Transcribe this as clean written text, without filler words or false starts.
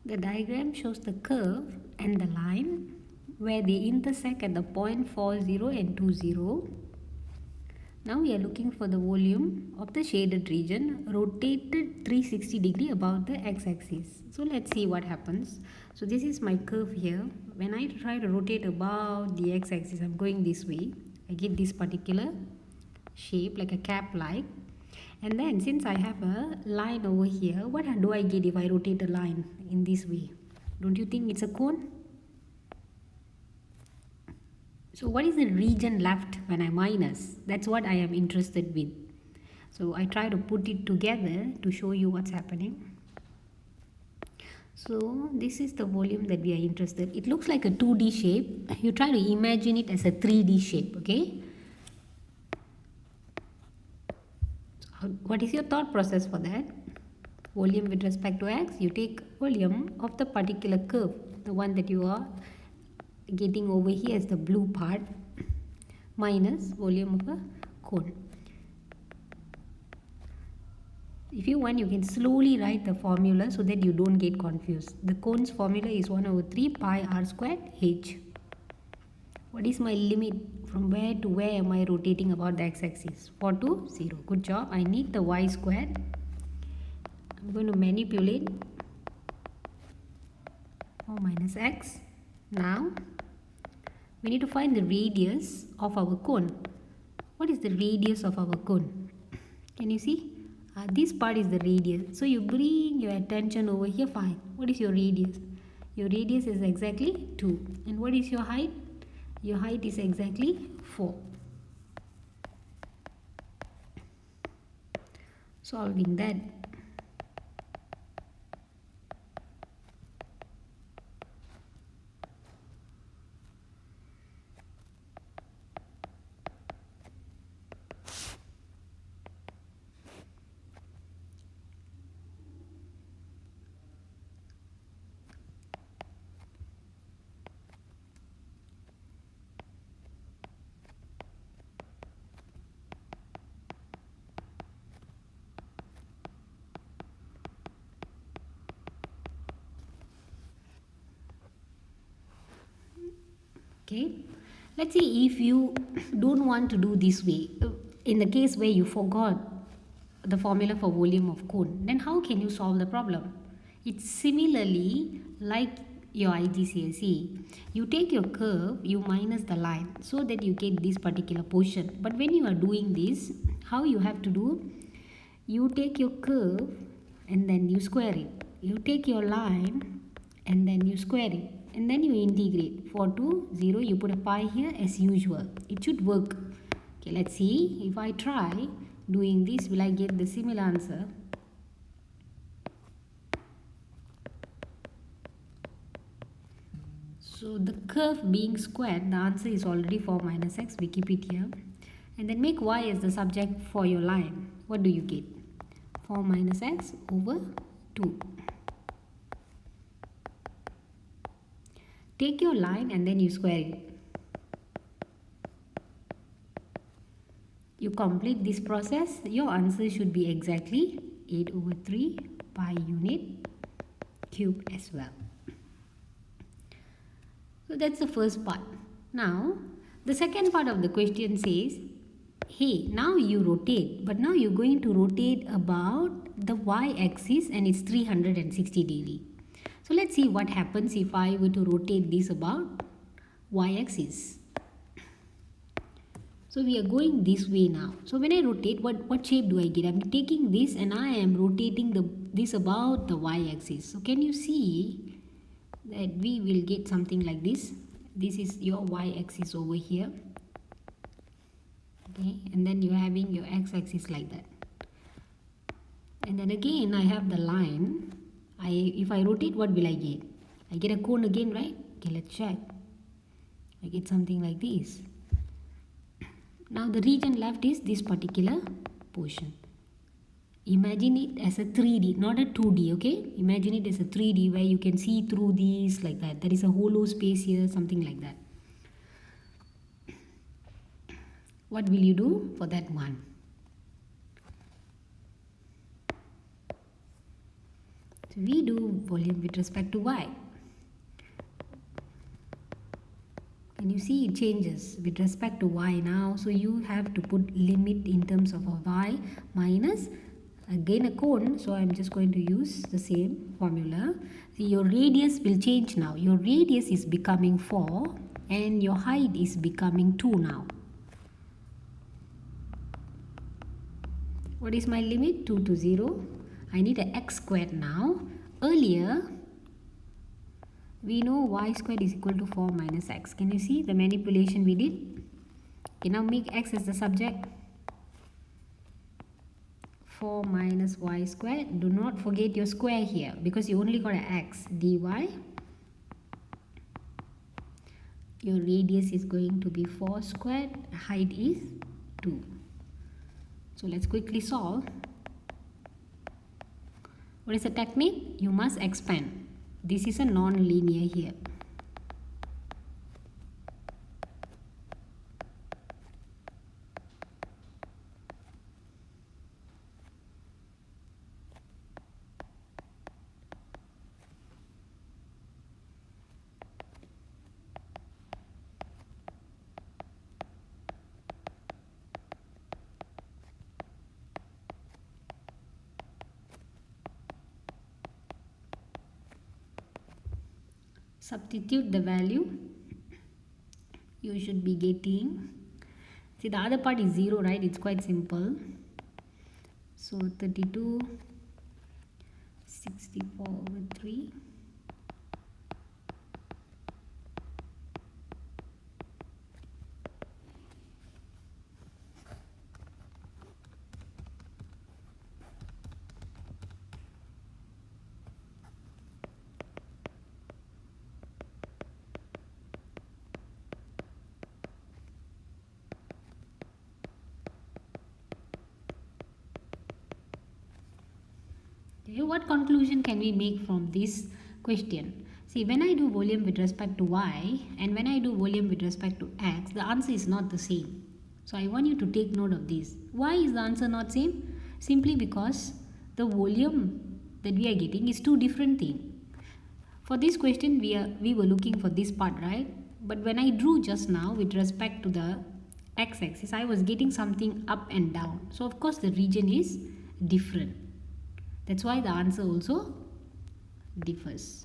The diagram shows the curve and the line where they intersect at the point 40 and 20. Now we are looking for the volume of the shaded region rotated 360 degree about the x-axis. So let's see what happens. So this is my curve here. When I try to rotate about the x-axis, I'm going this way. I get this particular shape like a cap like. And then since I have a line over here, what do I get if I rotate a line in this way? Don't you think it's a cone? So what is the region left when I minus? That's what I am interested with. So I try to put it together to show you what's happening. So this is the volume that we are interested. It looks like a 2D shape. You try to imagine it as a 3D shape, okay? What is your thought process for that? Volume with respect to x, you take volume of the particular curve, the one that you are getting over here as the blue part, minus volume of a cone. If you want, you can slowly write the formula so that you don't get confused. The cone's formula is 1/3 pi r squared h. What is my limit? From where to where am I rotating about the x-axis? 4 to 0. Good job. I need the y squared. I'm going to manipulate 4 minus x. Now, we need to find the radius of our cone. What is the radius of our cone? Can you see? This part is the radius. So you bring your attention over here. Fine. What is your radius? Your radius is exactly 2. And what is your height? Your height is exactly 4. Solving that. Okay, let's see if you don't want to do this way. In the case where you forgot the formula for volume of cone, then how can you solve the problem? It's similarly like your IGCSE. You take your curve, you minus the line so that you get this particular portion. But when you are doing this, how you have to do? You take your curve and then you square it. You take your line and then you square it. And then you integrate 4 to 0. You put a pi here as usual. It should work. Okay, let's see. If I try doing this, will I get the similar answer? So the curve being squared, the answer is already 4 minus x. We keep it here. And then make y as the subject for your line. What do you get? 4 minus x over 2. Take your line and then you square it. You complete this process, your answer should be exactly 8/3 pi unit cube as well. So that's the first part. Now, the second part of the question says, hey, now you rotate, but now you're going to rotate about the y-axis and it's 360 degree. So let's see what happens if I were to rotate this about y-axis. So we are going this way now. So when I rotate, what shape do I get? I'm taking this and I am rotating this about the y-axis. So can you see that we will get something like this? This is your y-axis over here. Okay, and then you're having your x-axis like that. And then again I have the line. If I rotate, what will I get? I get a cone again, right? Okay, let's check. I get something like this. Now the region left is this particular portion. Imagine it as a 3D, not a 2D, okay? Imagine it as a 3D where you can see through these like that. There is a hollow space here, something like that. What will you do for that one? So we do volume with respect to y. And you see it changes with respect to y now. So you have to put limit in terms of a y minus again a cone. So I'm just going to use the same formula. See, your radius will change now. Your radius is becoming 4 and your height is becoming 2 now. What is my limit? 2 to 0. I need a x squared now. Earlier, we know y squared is equal to 4 minus x. Can you see the manipulation we did? Okay, now make x as the subject. 4 minus y squared. Do not forget your square here because you only got an x. dy. Your radius is going to be 4 squared. Height is 2. So let's quickly solve. What is the technique? You must expand. This is a non-linear here. Substitute the value. You should be getting, see the other part is 0, right? It's quite simple. So 32, 64 over 3. Okay, what conclusion can we make from this question? See, when I do volume with respect to y and when I do volume with respect to x, the answer is not the same. So I want you to take note of this. Why is the answer not same? Simply because the volume that we are getting is two different things. For this question, we were looking for this part, right? But when I drew just now with respect to the x-axis, I was getting something up and down. So of course the region is different. That's why the answer also differs.